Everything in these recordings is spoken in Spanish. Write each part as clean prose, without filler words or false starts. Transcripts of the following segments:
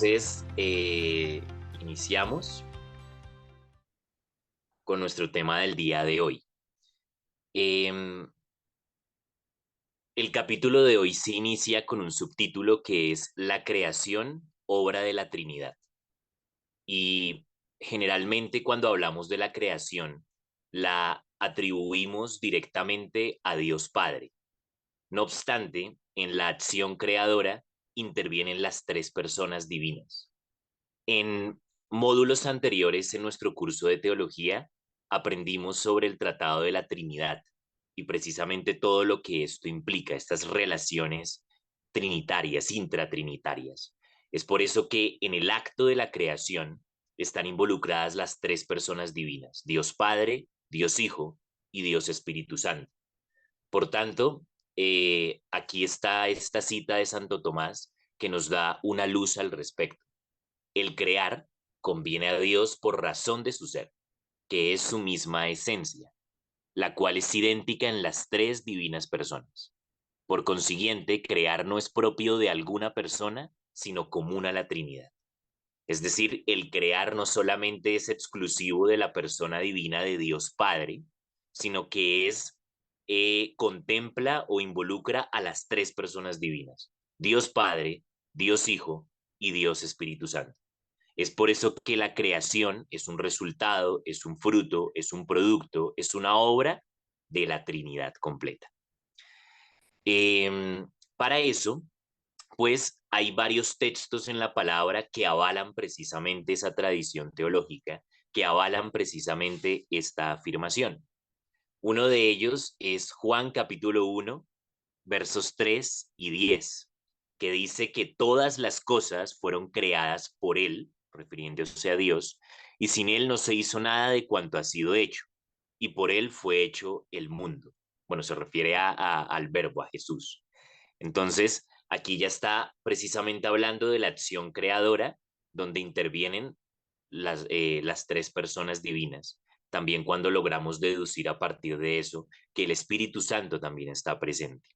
Entonces, iniciamos con nuestro tema del día de hoy. Em, el capítulo de hoy se inicia con un subtítulo que es La creación, obra de la Trinidad. Y generalmente cuando hablamos de la creación, la atribuimos directamente a Dios Padre. No obstante, en la acción creadora intervienen las tres personas divinas. En módulos anteriores en nuestro curso de teología aprendimos sobre el Tratado de la Trinidad y precisamente todo lo que esto implica, estas relaciones trinitarias, intratrinitarias. Es por eso que en el acto de la creación están involucradas las tres personas divinas, Dios Padre, Dios Hijo y Dios Espíritu Santo. Por tanto, aquí está esta cita de Santo Tomás que nos da una luz al respecto. El crear conviene a Dios por razón de su ser, que es su misma esencia, la cual es idéntica en las tres divinas personas. Por consiguiente, crear no es propio de alguna persona, sino común a la Trinidad. Es decir, el crear no solamente es exclusivo de la persona divina de Dios Padre, sino que contempla o involucra a las tres personas divinas, Dios Padre, Dios Hijo y Dios Espíritu Santo. Es por eso que la creación es un resultado, es un fruto, es un producto, es una obra de la Trinidad completa. Para eso, pues hay varios textos en la palabra que avalan precisamente esa tradición teológica, que avalan precisamente esta afirmación. Uno de ellos es Juan capítulo 1, versos 3 y 10, que dice que todas las cosas fueron creadas por Él, refiriéndose a Dios, y sin Él no se hizo nada de cuanto ha sido hecho, y por Él fue hecho el mundo. Bueno, se refiere al verbo, a Jesús. Entonces, aquí ya está precisamente hablando de la acción creadora, donde intervienen las tres personas divinas. También cuando logramos deducir a partir de eso que el Espíritu Santo también está presente.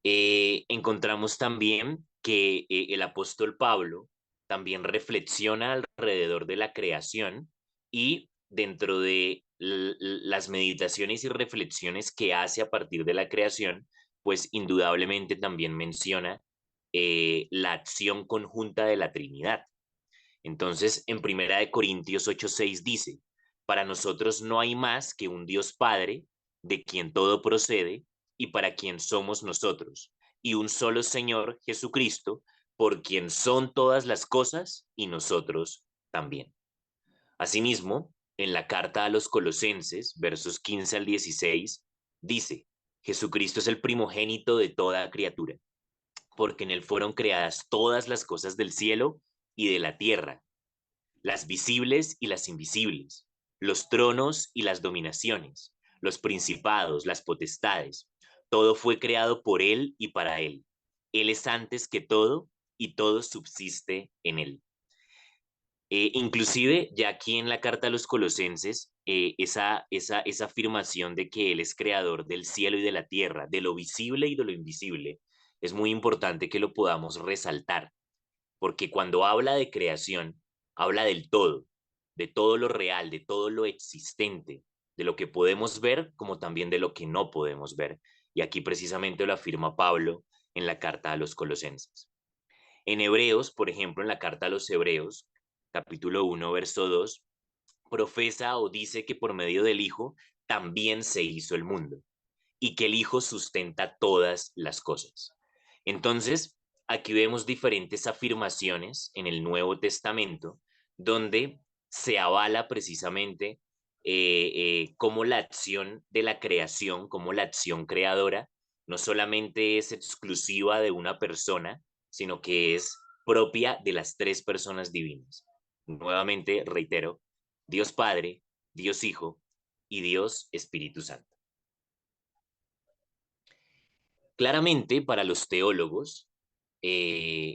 Encontramos también que el apóstol Pablo también reflexiona alrededor de la creación y dentro de las meditaciones y reflexiones que hace a partir de la creación, pues indudablemente también menciona la acción conjunta de la Trinidad. Entonces, en Primera de Corintios 8:6 dice, para nosotros no hay más que un Dios Padre, de quien todo procede y para quien somos nosotros, y un solo Señor Jesucristo, por quien son todas las cosas y nosotros también. Asimismo, en la carta a los Colosenses, versos 15 al 16, dice, Jesucristo es el primogénito de toda criatura, porque en él fueron creadas todas las cosas del cielo y de la tierra, las visibles y las invisibles, los tronos y las dominaciones, los principados, las potestades. Todo fue creado por Él y para Él. Él es antes que todo y todo subsiste en Él. Inclusive, ya aquí en la carta a los Colosenses, esa afirmación de que Él es creador del cielo y de la tierra, de lo visible y de lo invisible, es muy importante que lo podamos resaltar, porque cuando habla de creación, habla del todo, de todo lo real, de todo lo existente, de lo que podemos ver como también de lo que no podemos ver. Y aquí precisamente lo afirma Pablo en la carta a los Colosenses. En Hebreos, por ejemplo, en la carta a los Hebreos, capítulo 1, verso 2, profesa o dice que por medio del Hijo también se hizo el mundo y que el Hijo sustenta todas las cosas. Entonces, aquí vemos diferentes afirmaciones en el Nuevo Testamento donde se avala precisamente cómo la acción de la creación, cómo la acción creadora, no solamente es exclusiva de una persona, sino que es propia de las tres personas divinas. Nuevamente, reitero, Dios Padre, Dios Hijo y Dios Espíritu Santo. Claramente, para los teólogos,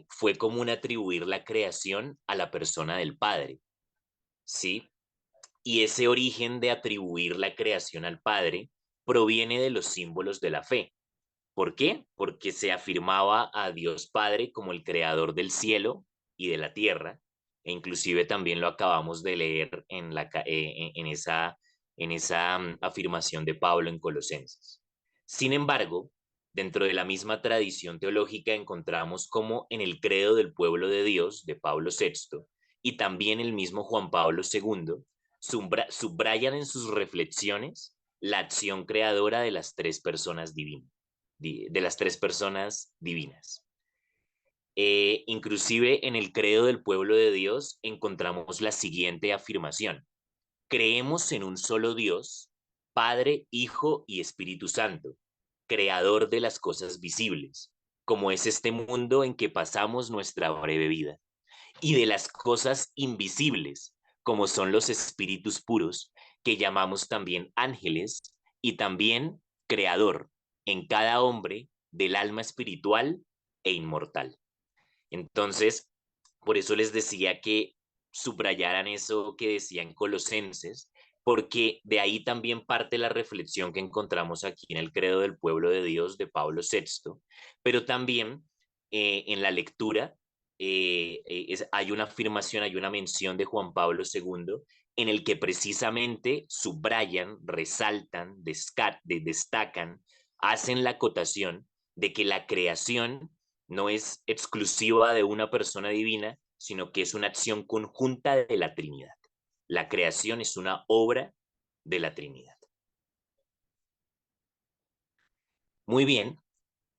fue común atribuir la creación a la persona del Padre, ¿sí? Y ese origen de atribuir la creación al Padre proviene de los símbolos de la fe. ¿Por qué? Porque se afirmaba a Dios Padre como el creador del cielo y de la tierra, e inclusive también lo acabamos de leer en esa afirmación de Pablo en Colosenses. Sin embargo, dentro de la misma tradición teológica encontramos como en el credo del pueblo de Dios de Pablo VI y también el mismo Juan Pablo II subrayan en sus reflexiones la acción creadora de las tres personas divinas, de las tres personas divinas. Inclusive en el credo del pueblo de Dios encontramos la siguiente afirmación: creemos en un solo Dios, Padre, Hijo y Espíritu Santo, creador de las cosas visibles, como es este mundo en que pasamos nuestra breve vida, y de las cosas invisibles, como son los espíritus puros, que llamamos también ángeles, y también creador en cada hombre del alma espiritual e inmortal. Entonces, por eso les decía que subrayaran eso que decía en Colosenses, porque de ahí también parte la reflexión que encontramos aquí en el Credo del Pueblo de Dios de Pablo VI, pero también en la lectura hay una afirmación, hay una mención de Juan Pablo II en el que precisamente subrayan, resaltan, destacan, hacen la acotación de que la creación no es exclusiva de una persona divina, sino que es una acción conjunta de la Trinidad. La creación es una obra de la Trinidad. Muy bien,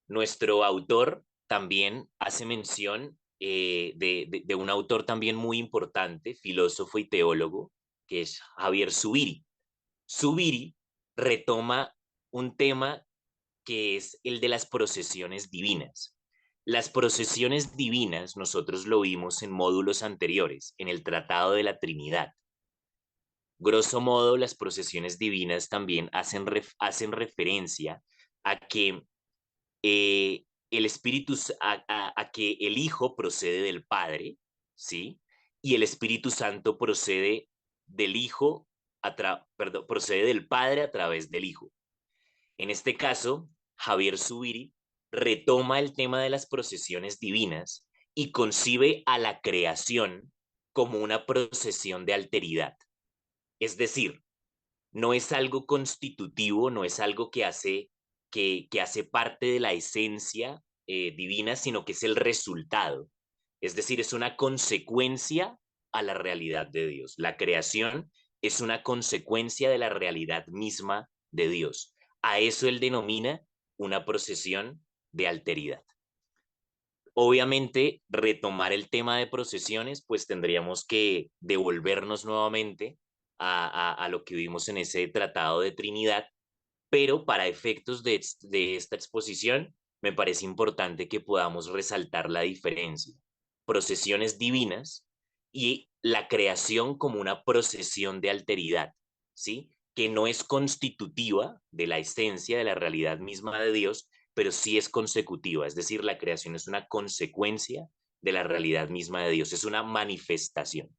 nuestro autor también hace mención de un autor también muy importante, filósofo y teólogo, que es Javier Zubiri. Zubiri retoma un tema que es el de las procesiones divinas. Las procesiones divinas nosotros lo vimos en módulos anteriores, en el Tratado de la Trinidad. Grosso modo, las procesiones divinas también hacen referencia a que el Espíritu, a que el Hijo procede del Padre, ¿sí? Y el Espíritu Santo procede del Hijo, perdón, procede del Padre a través del Hijo. En este caso, Javier Zubiri retoma el tema de las procesiones divinas y concibe a la creación como una procesión de alteridad. Es decir, no es algo constitutivo, no es algo que hace parte de la esencia divina, sino que es el resultado. Es decir, es una consecuencia a la realidad de Dios. La creación es una consecuencia de la realidad misma de Dios. A eso él denomina una procesión de alteridad. Obviamente, retomar el tema de procesiones, pues tendríamos que devolvernos nuevamente a lo que vimos en ese tratado de Trinidad, pero para efectos de esta exposición, me parece importante que podamos resaltar la diferencia. Procesiones divinas y la creación como una procesión de alteridad, ¿sí? Que no es constitutiva de la esencia, de la realidad misma de Dios, pero sí es consecutiva, es decir, la creación es una consecuencia de la realidad misma de Dios, es una manifestación.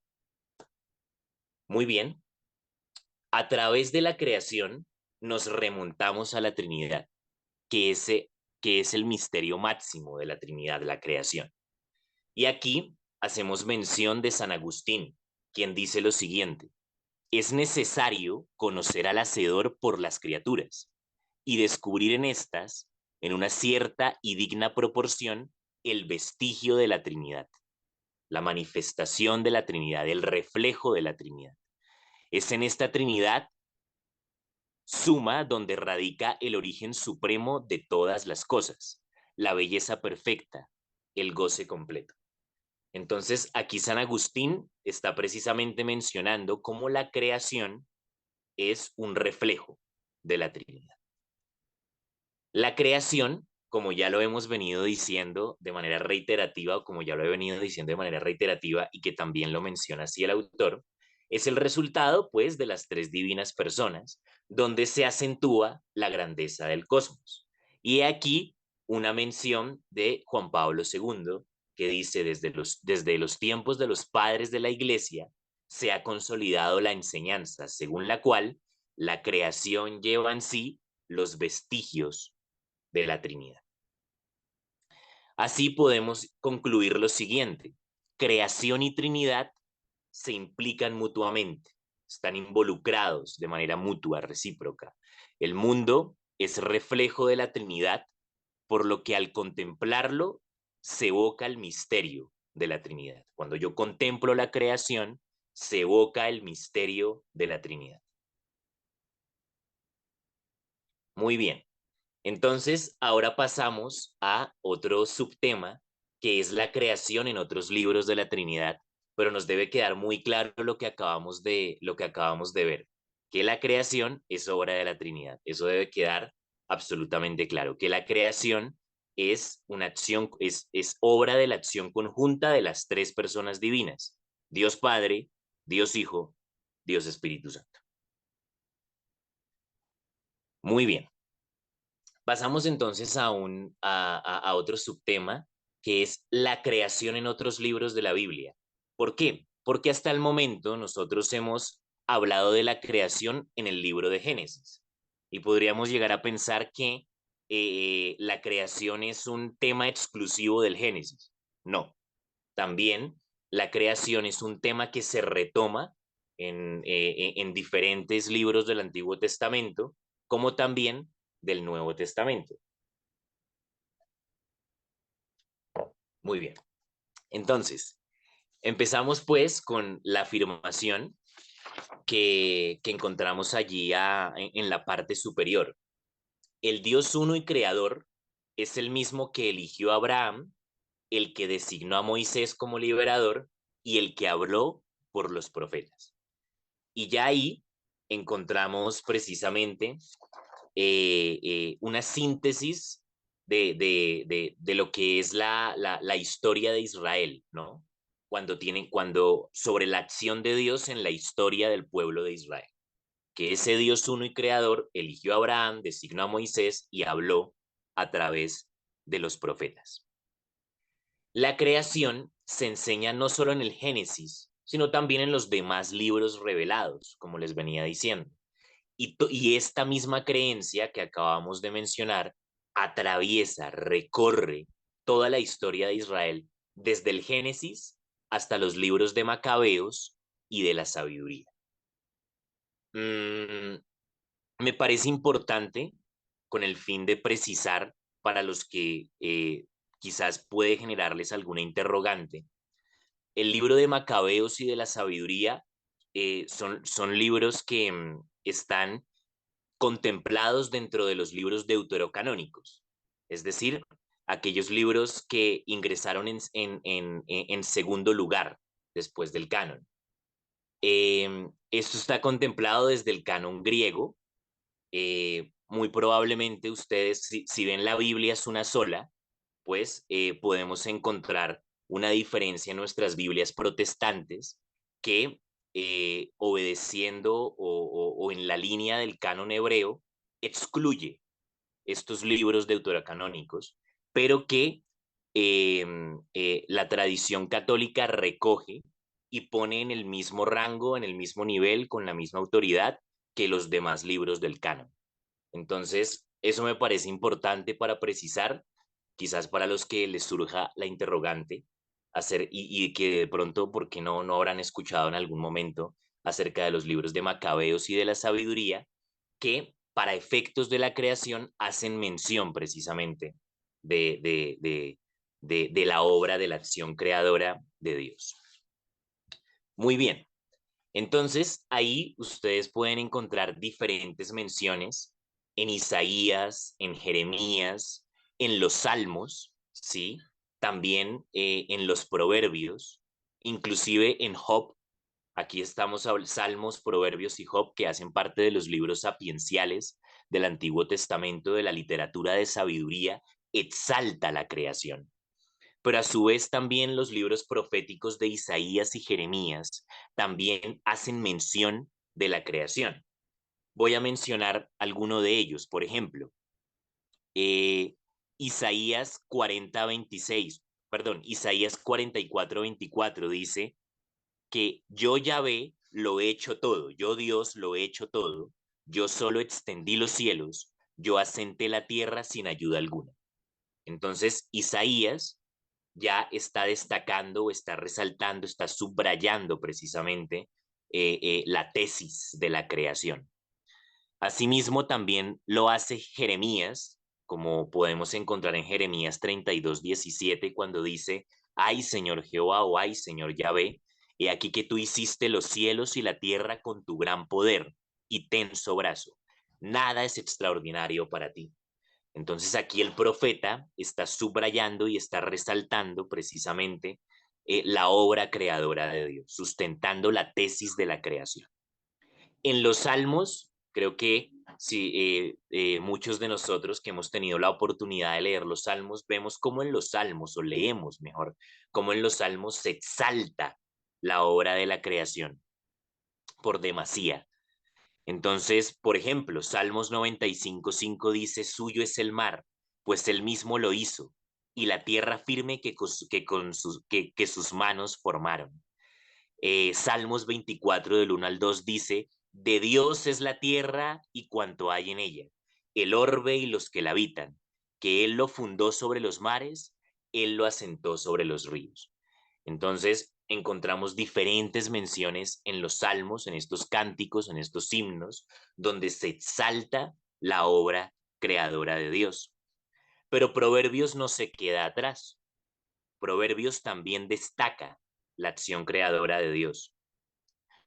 Muy bien, a través de la creación nos remontamos a la Trinidad, que, ese, que es el misterio máximo de la Trinidad, la creación. Y aquí hacemos mención de San Agustín, quien dice lo siguiente: es necesario conocer al Hacedor por las criaturas y descubrir en estas, en una cierta y digna proporción, el vestigio de la Trinidad, la manifestación de la Trinidad, el reflejo de la Trinidad. Es en esta Trinidad suma donde radica el origen supremo de todas las cosas, la belleza perfecta, el goce completo. Entonces, aquí San Agustín está precisamente mencionando cómo la creación es un reflejo de la Trinidad. La creación, como ya lo hemos venido diciendo de manera reiterativa, o como ya lo he venido diciendo de manera reiterativa, y que también lo menciona así el autor, es el resultado, pues, de las tres divinas personas, donde se acentúa la grandeza del cosmos. Y aquí una mención de Juan Pablo II, que dice: desde los tiempos de los padres de la Iglesia, se ha consolidado la enseñanza, según la cual la creación lleva en sí los vestigios de la Trinidad. Así podemos concluir lo siguiente: creación y Trinidad se implican mutuamente, están involucrados de manera mutua, recíproca. El mundo es reflejo de la Trinidad, por lo que al contemplarlo se evoca el misterio de la Trinidad. Cuando yo contemplo la creación, se evoca el misterio de la Trinidad. Muy bien. Entonces, ahora pasamos a otro subtema, que es la creación en otros libros de la Trinidad, pero nos debe quedar muy claro lo que acabamos de ver, que la creación es obra de la Trinidad. Eso debe quedar absolutamente claro, que la creación es una acción, es obra de la acción conjunta de las tres personas divinas, Dios Padre, Dios Hijo, Dios Espíritu Santo. Muy bien. Pasamos entonces a otro subtema, que es la creación en otros libros de la Biblia. ¿Por qué? Porque hasta el momento nosotros hemos hablado de la creación en el libro de Génesis y podríamos llegar a pensar que la creación es un tema exclusivo del Génesis. No, también la creación es un tema que se retoma en diferentes libros del Antiguo Testamento, como también del Nuevo Testamento. Muy bien. Entonces, empezamos pues con la afirmación que encontramos allí en la parte superior. El Dios uno y creador es el mismo que eligió a Abraham, el que designó a Moisés como liberador y el que habló por los profetas. Y ya ahí encontramos precisamente una síntesis de lo que es la historia de Israel, ¿no? Cuando sobre la acción de Dios en la historia del pueblo de Israel, que ese Dios uno y creador eligió a Abraham, designó a Moisés y habló a través de los profetas. La creación se enseña no solo en el Génesis, sino también en los demás libros revelados, como les venía diciendo. Y esta misma creencia que acabamos de mencionar atraviesa, recorre toda la historia de Israel, desde el Génesis hasta los libros de Macabeos y de la sabiduría. Mm, Me parece importante, con el fin de precisar para los que quizás puede generarles alguna interrogante, el libro de Macabeos y de la sabiduría son libros que están contemplados dentro de los libros deuterocanónicos, es decir, aquellos libros que ingresaron en segundo lugar después del canon. Esto está contemplado desde el canon griego. Muy probablemente ustedes, si ven la Biblia es una sola, pues podemos encontrar una diferencia en nuestras Biblias protestantes que obedeciendo o en la línea del canon hebreo excluye estos libros deuterocanónicos, pero que la tradición católica recoge y pone en el mismo rango, en el mismo nivel, con la misma autoridad que los demás libros del canon. Entonces, eso me parece importante para precisar, quizás para los que les surja la interrogante, y que de pronto, porque no habrán escuchado en algún momento acerca de los libros de Macabeos y de la sabiduría, que para efectos de la creación hacen mención precisamente de, de, de, de la obra de la acción creadora de Dios. Muy bien, entonces ahí ustedes pueden encontrar diferentes menciones en Isaías, en Jeremías, en los Salmos, ¿sí? También en los Proverbios, inclusive en Job. Aquí estamos Salmos, Proverbios y Job, que hacen parte de los libros sapienciales del Antiguo Testamento, de la literatura de sabiduría, exalta la creación. Pero a su vez también los libros proféticos de Isaías y Jeremías también hacen mención de la creación. Voy a mencionar alguno de ellos, por ejemplo, eh, Isaías 40:26, perdón, Isaías 44:24 dice que yo Yahvé lo he hecho todo, yo Dios lo he hecho todo, yo solo extendí los cielos, yo asenté la tierra sin ayuda alguna. Entonces, Isaías ya está destacando o está resaltando, está subrayando precisamente la tesis de la creación. Asimismo, también lo hace Jeremías, como podemos encontrar en Jeremías 32:17, cuando dice, ay Señor Jehová o ay Señor Yahvé, he aquí que tú hiciste los cielos y la tierra con tu gran poder y tenso brazo. Nada es extraordinario para ti. Entonces aquí el profeta está subrayando y está resaltando precisamente la obra creadora de Dios, sustentando la tesis de la creación. En los salmos, creo que sí, muchos de nosotros que hemos tenido la oportunidad de leer los salmos, vemos cómo en los salmos, o leemos mejor, cómo en los salmos se exalta la obra de la creación por demasía. Entonces, por ejemplo, Salmos 95:5 dice, suyo es el mar, pues él mismo lo hizo, y la tierra firme que sus manos formaron. Salmos 24 del 1 al 2 dice, de Dios es la tierra y cuanto hay en ella, el orbe y los que la habitan, que Él lo fundó sobre los mares, Él lo asentó sobre los ríos. Entonces, encontramos diferentes menciones en los salmos, en estos cánticos, en estos himnos, donde se exalta la obra creadora de Dios. Pero Proverbios no se queda atrás. Proverbios también destaca la acción creadora de Dios.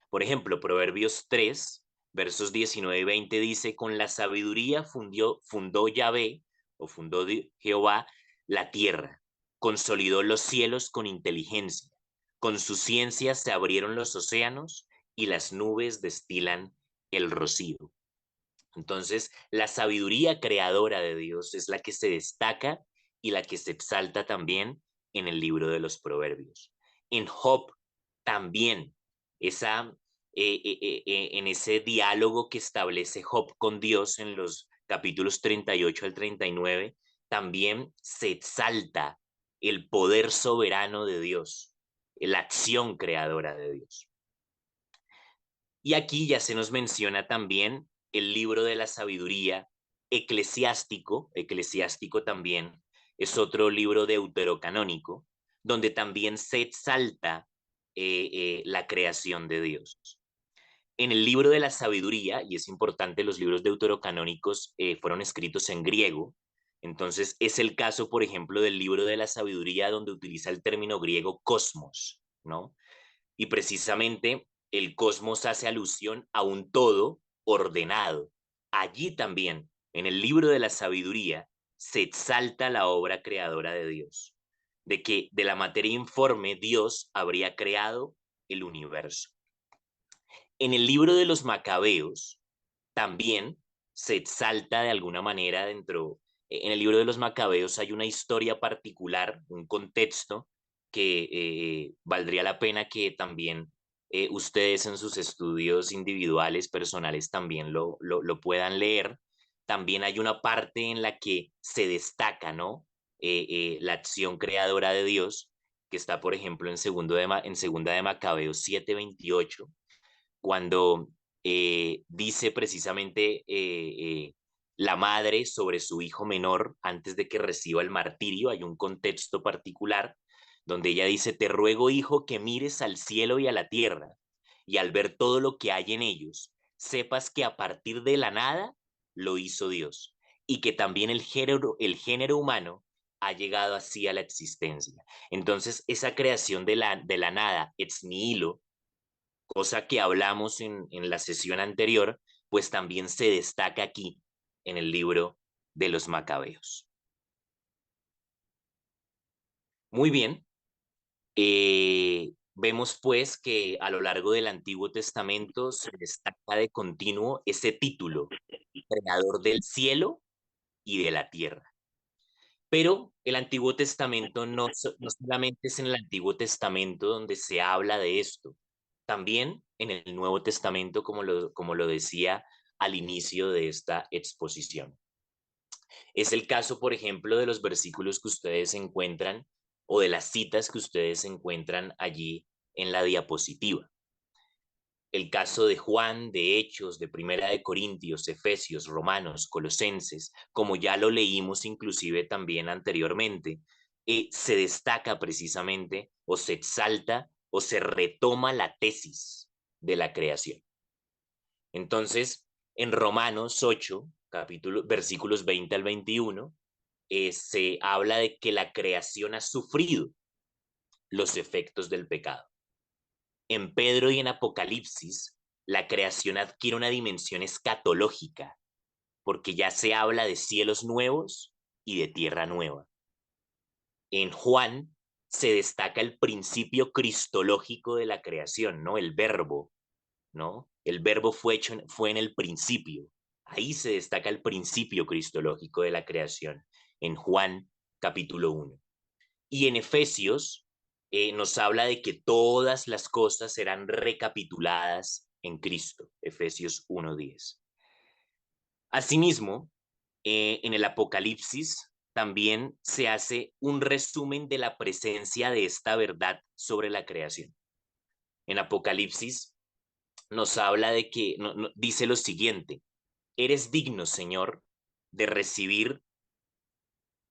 Por ejemplo, Proverbios 3, versos 19 y 20 dice, con la sabiduría fundó Yahvé, o fundó Jehová, la tierra, consolidó los cielos con inteligencia, con su ciencia se abrieron los océanos y las nubes destilan el rocío. Entonces, la sabiduría creadora de Dios es la que se destaca y la que se exalta también en el libro de los Proverbios. En Job también, esa, en ese diálogo que establece Job con Dios en los capítulos 38 al 39, también se exalta el poder soberano de Dios, la acción creadora de Dios. Y aquí ya se nos menciona también el libro de la sabiduría eclesiástico. Eclesiástico también es otro libro deuterocanónico, donde también se exalta la creación de Dios. En el libro de la sabiduría, y es importante, los libros deuterocanónicos fueron escritos en griego, entonces es el caso, por ejemplo, del libro de la sabiduría donde utiliza el término griego cosmos, ¿no? Y precisamente el cosmos hace alusión a un todo ordenado. Allí también, en el libro de la sabiduría, se exalta la obra creadora de Dios, de que de la materia informe Dios habría creado el universo. En el libro de los Macabeos también se exalta de alguna manera en el libro de los Macabeos hay una historia particular, un contexto que valdría la pena que también ustedes en sus estudios individuales, personales, también lo puedan leer. También hay una parte en la que se destaca, ¿no? La acción creadora de Dios, que está, por ejemplo, en segunda de Macabeos 7:28 cuando dice precisamente la madre sobre su hijo menor antes de que reciba el martirio. Hay un contexto particular donde ella dice, te ruego, hijo, que mires al cielo y a la tierra, y al ver todo lo que hay en ellos, sepas que a partir de la nada lo hizo Dios, y que también el género humano ha llegado así a la existencia. Entonces, esa creación de la nada, ex nihilo, cosa que hablamos en la sesión anterior, pues también se destaca aquí en el libro de los Macabeos. Muy bien, vemos pues que a lo largo del Antiguo Testamento se destaca de continuo ese título, creador del cielo y de la tierra. Pero el Antiguo Testamento no solamente es en el Antiguo Testamento donde se habla de esto, también en el Nuevo Testamento, como lo decía al inicio de esta exposición. Es el caso, por ejemplo, de los versículos que ustedes encuentran o de las citas que ustedes encuentran allí en la diapositiva. El caso de Juan, de Hechos, de Primera de Corintios, Efesios, Romanos, Colosenses, como ya lo leímos inclusive también anteriormente, se destaca precisamente o se exalta o se retoma la tesis de la creación. Entonces, en Romanos 8, versículos 20 al 21, se habla de que la creación ha sufrido los efectos del pecado. En Pedro y en Apocalipsis, la creación adquiere una dimensión escatológica, porque ya se habla de cielos nuevos y de tierra nueva. En Juan se destaca el principio cristológico de la creación, ¿no? El verbo, ¿no? El verbo fue en el principio. Ahí se destaca el principio cristológico de la creación, en Juan capítulo 1. Y en Efesios nos habla de que todas las cosas serán recapituladas en Cristo, Efesios 1:10. Asimismo, en el Apocalipsis también se hace un resumen de la presencia de esta verdad sobre la creación. En Apocalipsis nos habla de que, dice lo siguiente: eres digno, Señor, de recibir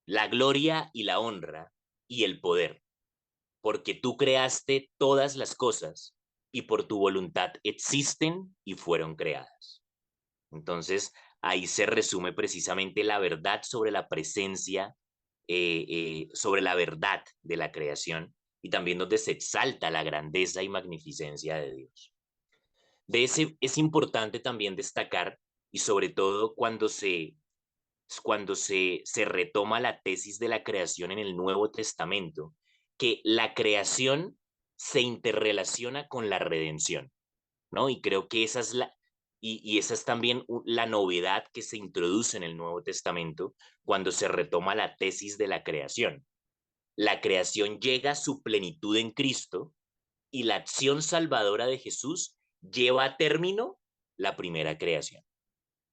la gloria y la honra y el poder, porque tú creaste todas las cosas y por tu voluntad existen y fueron creadas. Entonces, ahí se resume precisamente la verdad sobre la presencia, sobre la verdad de la creación y también donde se exalta la grandeza y magnificencia de Dios. De ese es importante también destacar, y sobre todo cuando se retoma la tesis de la creación en el Nuevo Testamento, que la creación se interrelaciona con la redención, ¿no? Y creo que esa es esa es también la novedad que se introduce en el Nuevo Testamento cuando se retoma la tesis de la creación. La creación llega a su plenitud en Cristo y la acción salvadora de Jesús lleva a término la primera creación.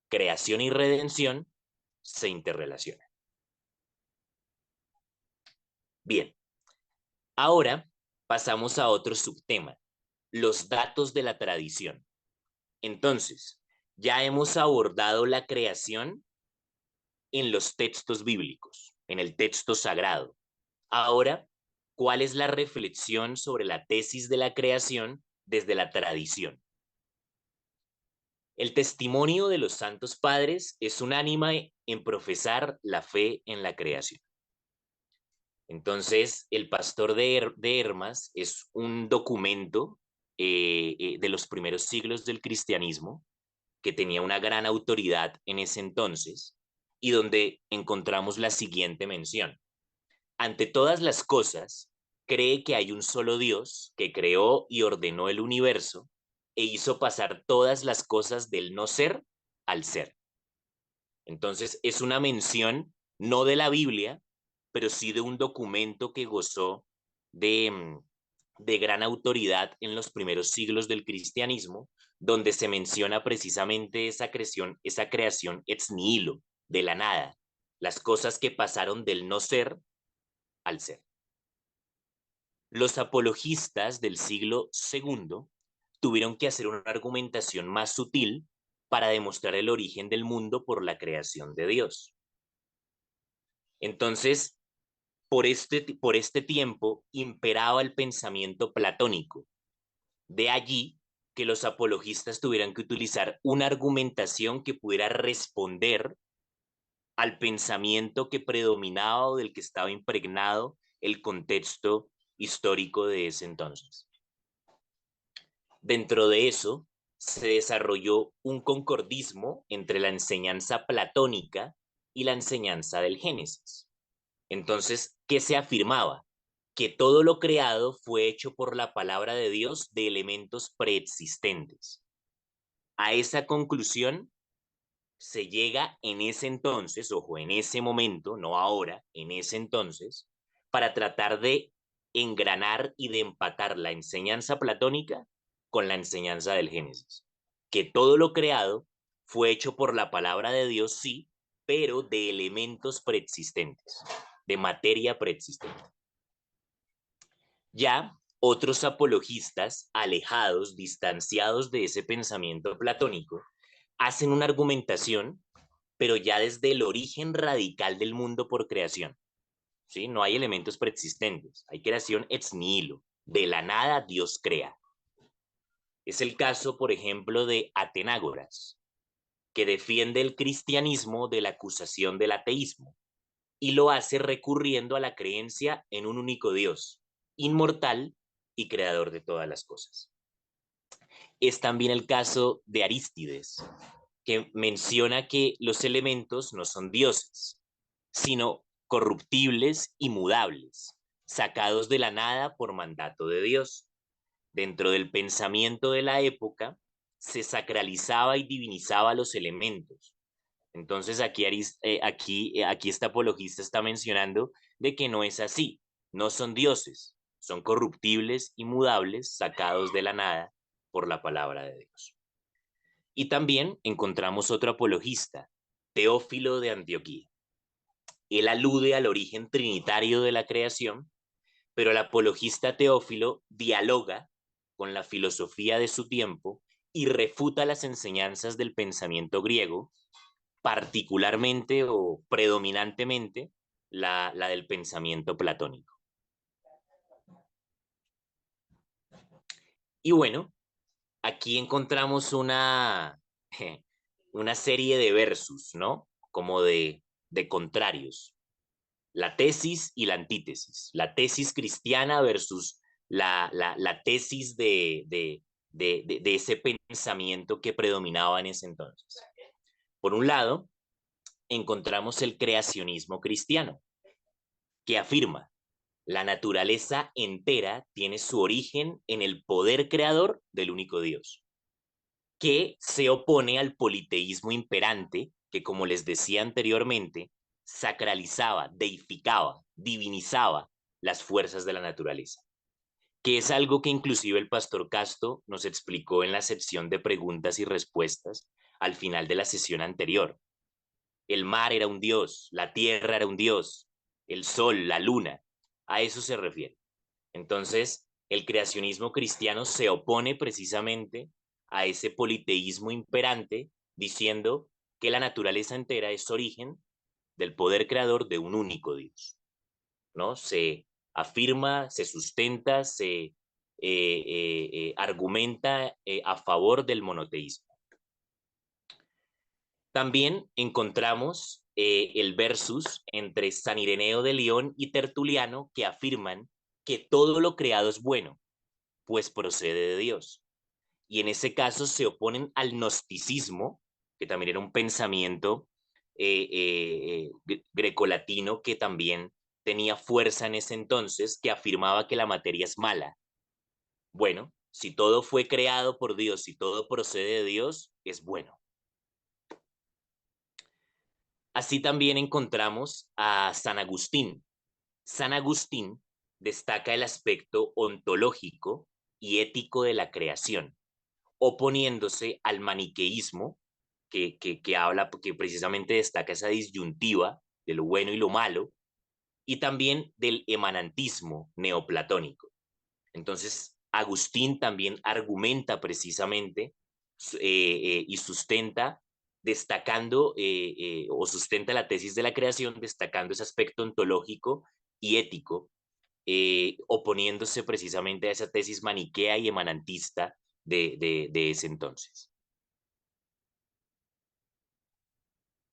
Creación y redención se interrelacionan. Bien, ahora pasamos a otro subtema, los datos de la tradición. Entonces, ya hemos abordado la creación en los textos bíblicos, en el texto sagrado. Ahora, ¿cuál es la reflexión sobre la tesis de la creación desde la tradición? El testimonio de los santos padres es unánime en profesar la fe en la creación. Entonces, el Pastor de Hermas es un documento de los primeros siglos del cristianismo que tenía una gran autoridad en ese entonces y donde encontramos la siguiente mención. Ante todas las cosas, cree que hay un solo Dios que creó y ordenó el universo e hizo pasar todas las cosas del no ser al ser. Entonces, es una mención no de la Biblia, pero sí de un documento que gozó de gran autoridad en los primeros siglos del cristianismo, donde se menciona precisamente esa creación ex nihilo, de la nada, las cosas que pasaron del no ser al ser. Los apologistas del siglo II tuvieron que hacer una argumentación más sutil para demostrar el origen del mundo por la creación de Dios. Entonces, por este tiempo imperaba el pensamiento platónico. De allí que los apologistas tuvieran que utilizar una argumentación que pudiera responder al pensamiento que predominaba o del que estaba impregnado el contexto histórico de ese entonces. Dentro de eso, se desarrolló un concordismo entre la enseñanza platónica y la enseñanza del Génesis. Entonces, ¿qué se afirmaba? Que todo lo creado fue hecho por la palabra de Dios de elementos preexistentes. A esa conclusión se llega en ese entonces, ojo, en ese momento, no ahora, en ese entonces, para tratar de engranar y de empatar la enseñanza platónica con la enseñanza del Génesis. Que todo lo creado fue hecho por la palabra de Dios, sí, pero de elementos preexistentes, de materia preexistente. Ya otros apologistas, alejados, distanciados de ese pensamiento platónico, hacen una argumentación, pero ya desde el origen radical del mundo por creación. ¿sí? No hay elementos preexistentes, hay creación ex nihilo. De la nada Dios crea. Es el caso, por ejemplo, de Atenágoras, que defiende el cristianismo de la acusación del ateísmo y lo hace recurriendo a la creencia en un único Dios, inmortal y creador de todas las cosas. Es también el caso de Arístides, que menciona que los elementos no son dioses, sino corruptibles y mudables, sacados de la nada por mandato de Dios. Dentro del pensamiento de la época, se sacralizaba y divinizaba los elementos. Entonces aquí este apologista está mencionando de que no es así, no son dioses, son corruptibles y mudables, sacados de la nada por la palabra de Dios. Y también encontramos otro apologista, Teófilo de Antioquía. Él alude al origen trinitario de la creación, pero el apologista Teófilo dialoga con la filosofía de su tiempo y refuta las enseñanzas del pensamiento griego, particularmente o predominantemente la del pensamiento platónico. Y bueno, aquí encontramos una serie de versus, ¿no? Como de contrarios. La tesis y la antítesis. La tesis cristiana versus la tesis de ese pensamiento que predominaba en ese entonces. Por un lado, encontramos el creacionismo cristiano, que afirma la naturaleza entera tiene su origen en el poder creador del único Dios, que se opone al politeísmo imperante, que como les decía anteriormente, sacralizaba, deificaba, divinizaba las fuerzas de la naturaleza, que es algo que inclusive el pastor Casto nos explicó en la sección de preguntas y respuestas al final de la sesión anterior. El mar era un dios, la tierra era un dios, el sol, la luna, a eso se refiere. Entonces, el creacionismo cristiano se opone precisamente a ese politeísmo imperante, diciendo que la naturaleza entera es origen del poder creador de un único Dios, ¿no? Se afirma, se sustenta, se argumenta a favor del monoteísmo. También encontramos el versus entre San Ireneo de León y Tertuliano, que afirman que todo lo creado es bueno, pues procede de Dios. Y en ese caso se oponen al gnosticismo, que también era un pensamiento grecolatino que también tenía fuerza en ese entonces, que afirmaba que la materia es mala. Bueno, si todo fue creado por Dios, si todo procede de Dios, es bueno. Así también encontramos a San Agustín. San Agustín destaca el aspecto ontológico y ético de la creación, oponiéndose al maniqueísmo que habla, que precisamente destaca esa disyuntiva de lo bueno y lo malo, y también del emanantismo neoplatónico. Entonces, Agustín también argumenta precisamente y sustenta destacando o sustenta la tesis de la creación destacando ese aspecto ontológico y ético, oponiéndose precisamente a esa tesis maniquea y emanantista de ese entonces.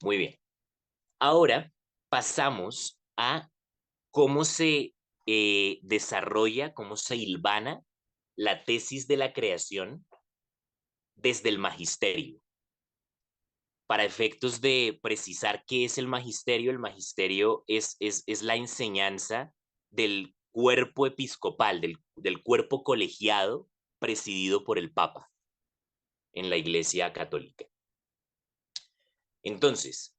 Muy bien. Ahora pasamos a cómo se desarrolla, cómo se hilvana la tesis de la creación desde el magisterio. Para efectos de precisar qué es el magisterio es la enseñanza del cuerpo episcopal, del cuerpo colegiado presidido por el Papa en la Iglesia Católica. Entonces,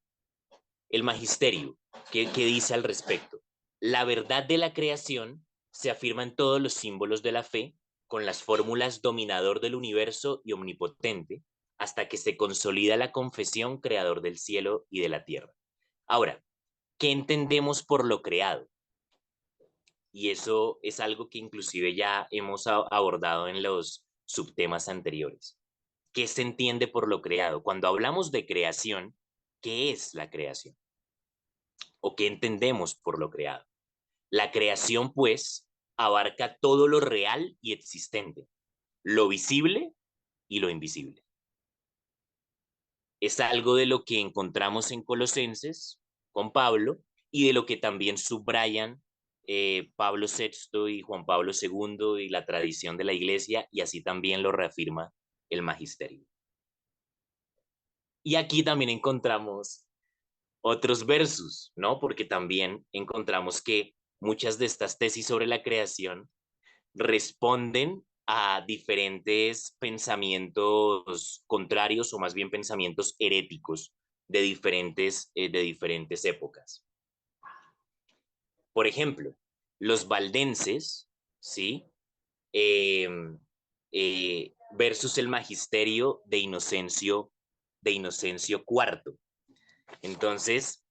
el magisterio, ¿qué dice al respecto? La verdad de la creación se afirma en todos los símbolos de la fe, con las fórmulas dominador del universo y omnipotente, hasta que se consolida la confesión creador del cielo y de la tierra. Ahora, ¿qué entendemos por lo creado? Y eso es algo que inclusive ya hemos abordado en los subtemas anteriores. ¿Qué se entiende por lo creado? Cuando hablamos de creación, ¿qué es la creación? ¿O qué entendemos por lo creado? La creación, pues, abarca todo lo real y existente, lo visible y lo invisible. Es algo de lo que encontramos en Colosenses con Pablo y de lo que también subrayan Pablo VI y Juan Pablo II y la tradición de la iglesia, y así también lo reafirma el magisterio. Y aquí también encontramos otros versos, ¿no? Porque también encontramos que muchas de estas tesis sobre la creación responden a diferentes pensamientos contrarios o más bien pensamientos heréticos de diferentes épocas. Por ejemplo, los valdenses, ¿sí? Eh, versus el magisterio de Inocencio IV. Entonces,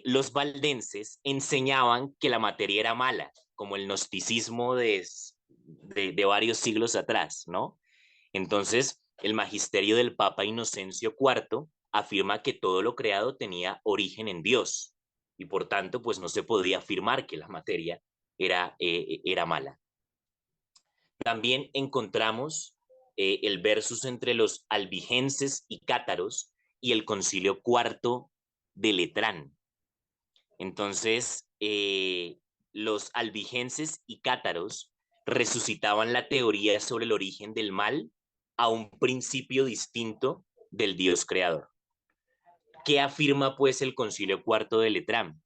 los valdenses enseñaban que la materia era mala, como el gnosticismo de varios siglos atrás, ¿no? Entonces, el magisterio del Papa Inocencio IV afirma que todo lo creado tenía origen en Dios y por tanto, pues no se podía afirmar que la materia era mala. También encontramos el versus entre los albigenses y cátaros y el concilio cuarto de Letrán. Entonces, los albigenses y cátaros resucitaban la teoría sobre el origen del mal a un principio distinto del Dios creador. ¿Qué afirma pues el concilio cuarto de Letrán?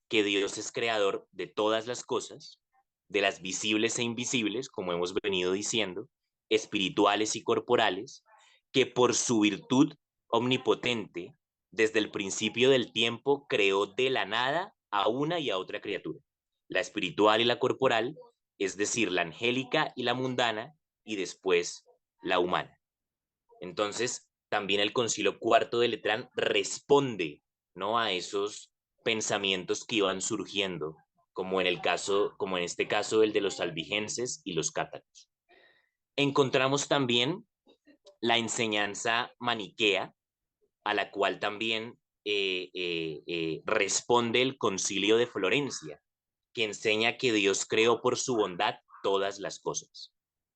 Que Dios es creador de todas las cosas, de las visibles e invisibles, como hemos venido diciendo, espirituales y corporales, que por su virtud omnipotente, desde el principio del tiempo, creó de la nada a una y a otra criatura, la espiritual y la corporal, es decir, la angélica y la mundana, y después la humana. Entonces, también el Concilio Cuarto de Letrán responde, ¿no?, a esos pensamientos que iban surgiendo, como en este caso el de los albigenses y los cátaros. Encontramos también la enseñanza maniquea, a la cual también responde el Concilio de Florencia, que enseña que Dios creó por su bondad todas las cosas,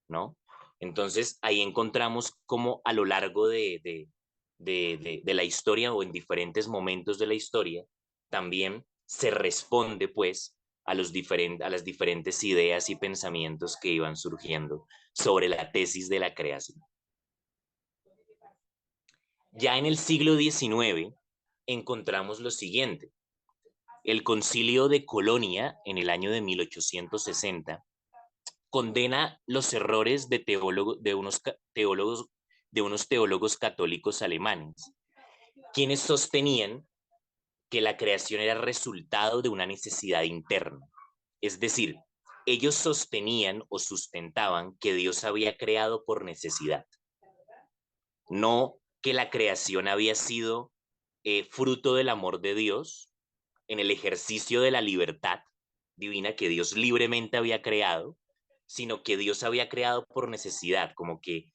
¿no? Entonces ahí encontramos cómo a lo largo de la historia o en diferentes momentos de la historia también se responde pues a las diferentes ideas y pensamientos que iban surgiendo sobre la tesis de la creación. Ya en el siglo XIX encontramos lo siguiente. El Concilio de Colonia, en el año de 1860, condena los errores de unos teólogos católicos alemanes, quienes sostenían que la creación era resultado de una necesidad interna. Es decir, ellos sostenían o sustentaban que Dios había creado por necesidad, no que la creación había sido fruto del amor de Dios en el ejercicio de la libertad divina que Dios libremente había creado, sino que Dios había creado por necesidad, como que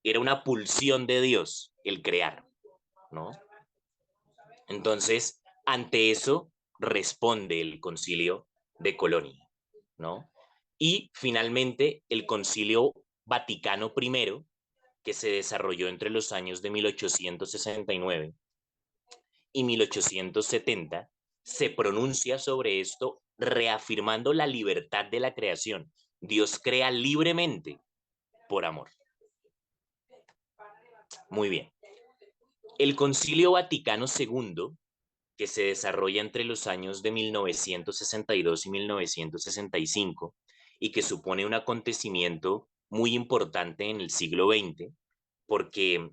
era una pulsión de Dios el crear, ¿no? Entonces, ante eso responde el Concilio de Colonia, ¿no? Y finalmente el Concilio Vaticano I, que se desarrolló entre los años de 1869 y 1870, se pronuncia sobre esto reafirmando la libertad de la creación. Dios crea libremente por amor. Muy bien. El Concilio Vaticano II, que se desarrolla entre los años de 1962 y 1965 y que supone un acontecimiento muy importante en el siglo XX, porque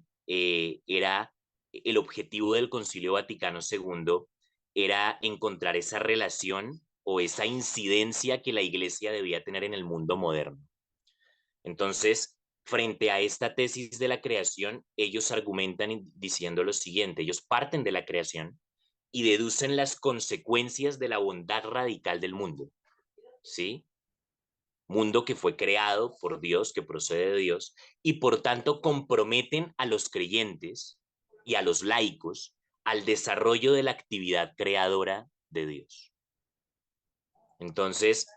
era el objetivo del Concilio Vaticano II era encontrar esa relación o esa incidencia que la Iglesia debía tener en el mundo moderno. Entonces, frente a esta tesis de la creación, ellos argumentan diciendo lo siguiente: ellos parten de la creación y deducen las consecuencias de la bondad radical del mundo, ¿sí? Mundo que fue creado por Dios, que procede de Dios, y por tanto comprometen a los creyentes y a los laicos al desarrollo de la actividad creadora de Dios. Entonces,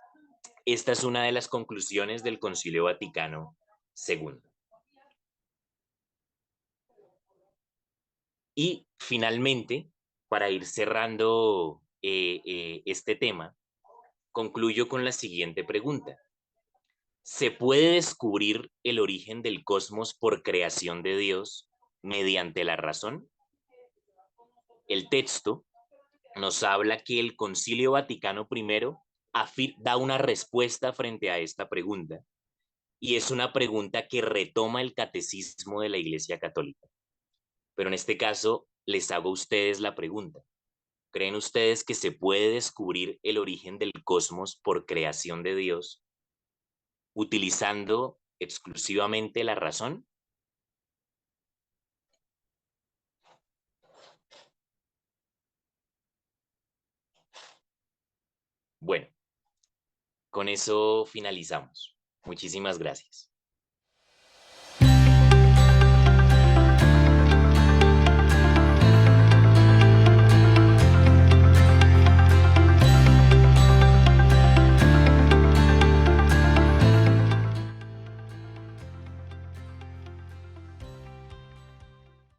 esta es una de las conclusiones del Concilio Vaticano II. Y finalmente, para ir cerrando este tema, concluyo con la siguiente pregunta. ¿Se puede descubrir el origen del cosmos por creación de Dios mediante la razón? El texto nos habla que el Concilio Vaticano I da una respuesta frente a esta pregunta, y es una pregunta que retoma el catecismo de la Iglesia Católica. Pero en este caso, les hago a ustedes la pregunta. ¿Creen ustedes que se puede descubrir el origen del cosmos por creación de Dios utilizando exclusivamente la razón? Bueno, con eso finalizamos. Muchísimas gracias.